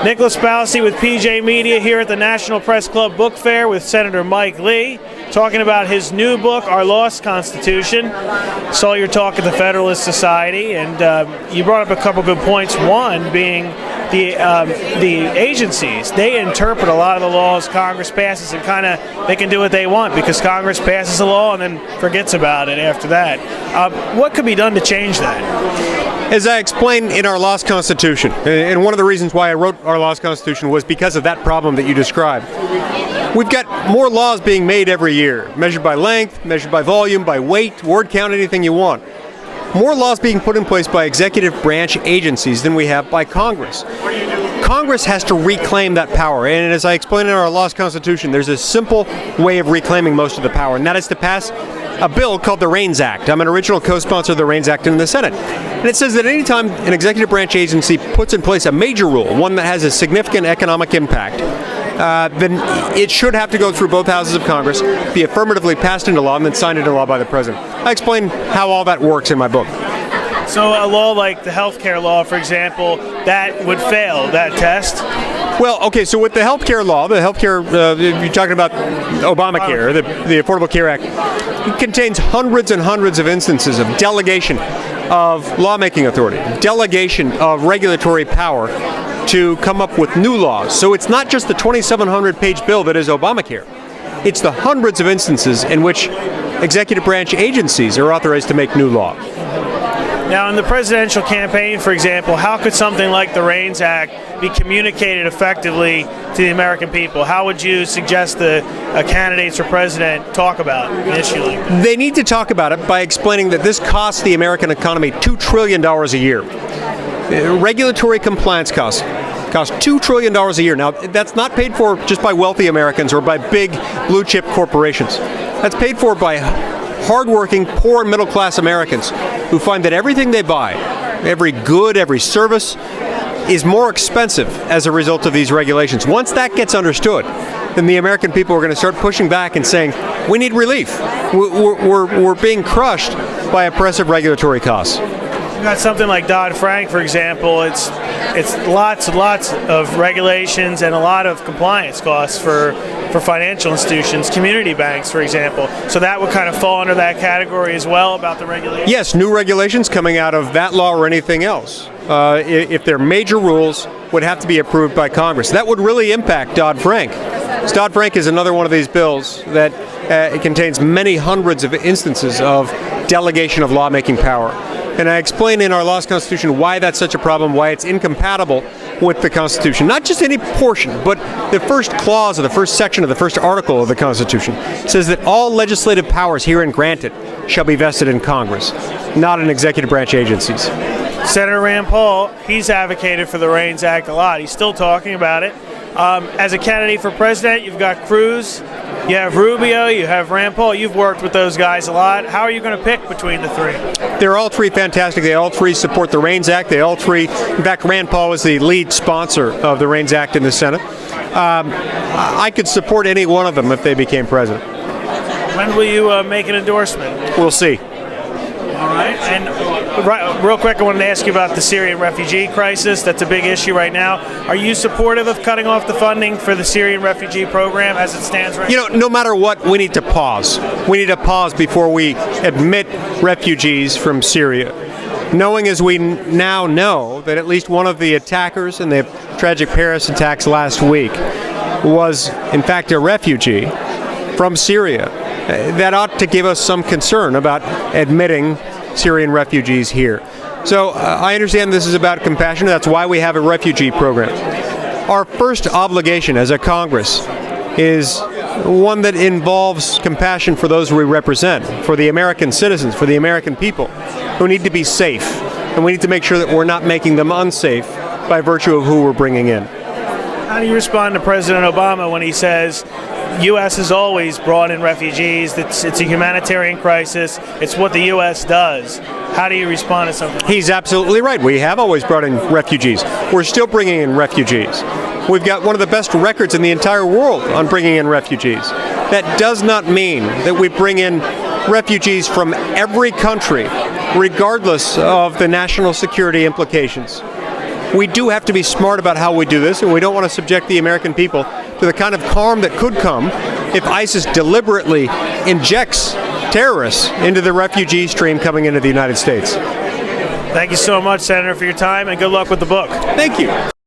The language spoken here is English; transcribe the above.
Nicholas Boussey with PJ Media here at the National Press Club Book Fair with Senator Mike Lee, talking about his new book, Our Lost Constitution. Saw your talk at the Federalist Society, and you brought up a couple good points. One being the agencies. They interpret a lot of the laws Congress passes, and they can do what they want because Congress passes a law and then forgets about it after that. What could be done to change that? As I explained in Our Lost Constitution, and one of the reasons why I wrote Our Lost Constitution was because of that problem that you described. We've got more laws being made every year, measured by length, measured by volume, by weight, word count, anything you want. More laws being put in place by executive branch agencies than we have by Congress. Congress has to reclaim that power, and as I explained in Our Lost Constitution, there's a simple way of reclaiming most of the power, and that is to pass a bill called the REINS Act. I'm an original co-sponsor of the REINS Act in the Senate. And it says that any time an executive branch agency puts in place a major rule, one that has a significant economic impact, then it should have to go through both houses of Congress, be affirmatively passed into law, and then signed into law by the president. I explain how all that works in my book. So a law like the health care law, for example, that would fail that test? Well, okay, so with the health care law, you're talking about Obamacare, the Affordable Care Act, it contains hundreds and hundreds of instances of delegation of lawmaking authority, delegation of regulatory power to come up with new laws. So it's not just the 2,700-page bill that is Obamacare. It's the hundreds of instances in which executive branch agencies are authorized to make new law. Now, in the presidential campaign, for example, how could something like the REINS Act be communicated effectively to the American people? How would you suggest the candidates for president talk about an issue like that? They need to talk about it by explaining that this costs the American economy $2 trillion a year. Regulatory compliance costs $2 trillion a year. Now, that's not paid for just by wealthy Americans or by big blue-chip corporations. That's paid for by hardworking, poor, and middle-class Americans who find that everything they buy, every good, every service, is more expensive as a result of these regulations. Once that gets understood, then the American people are going to start pushing back and saying, we need relief. We're being crushed by oppressive regulatory costs. You've got something like Dodd-Frank, for example. It's lots and lots of regulations and a lot of compliance costs for financial institutions, community banks, for example. So that would kind of fall under that category as well, about the regulations? Yes, new regulations coming out of that law or anything else, if they're major rules, would have to be approved by Congress. That would really impact Dodd-Frank. Dodd-Frank is another one of these bills that it contains many hundreds of instances of delegation of lawmaking power. And I explain in Our Lost Constitution why that's such a problem, why it's incompatible with the Constitution. Not just any portion, but the first clause of the first section of the first article of the Constitution says that all legislative powers herein granted shall be vested in Congress, not in executive branch agencies. Senator Rand Paul, he's advocated for the REINS Act a lot. He's still talking about it. As a candidate for president, you've got Cruz, you have Rubio, you have Rand Paul. You've worked with those guys a lot. How are you going to pick between the three? They're all three fantastic. They all three support the REINS Act. They all three, in fact, Rand Paul is the lead sponsor of the REINS Act in the Senate. I could support any one of them if they became president. When will you make an endorsement? We'll see. All right. And real quick, I wanted to ask you about the Syrian refugee crisis. That's a big issue right now. Are you supportive of cutting off the funding for the Syrian refugee program as it stands right now? No matter what, we need to pause. We need to pause before we admit refugees from Syria. Knowing as we now know that at least one of the attackers in the tragic Paris attacks last week was, in fact, a refugee from Syria. That ought to give us some concern about admitting Syrian refugees here. So I understand this is about compassion. That's why we have a refugee program. Our first obligation as a Congress is one that involves compassion for those we represent, for the American citizens, for the American people who need to be safe. And we need to make sure that we're not making them unsafe by virtue of who we're bringing in. How do you respond to President Obama when he says, U.S. has always brought in refugees, it's a humanitarian crisis, it's what the U.S. does? How do you respond to something like that? He's absolutely right. We have always brought in refugees. We're still bringing in refugees. We've got one of the best records in the entire world on bringing in refugees. That does not mean that we bring in refugees from every country, regardless of the national security implications. we do have to be smart about how we do this, and we don't want to subject the American people to the kind of harm that could come if ISIS deliberately injects terrorists into the refugee stream coming into the United States. Thank you so much, Senator, for your time, and good luck with the book. Thank you.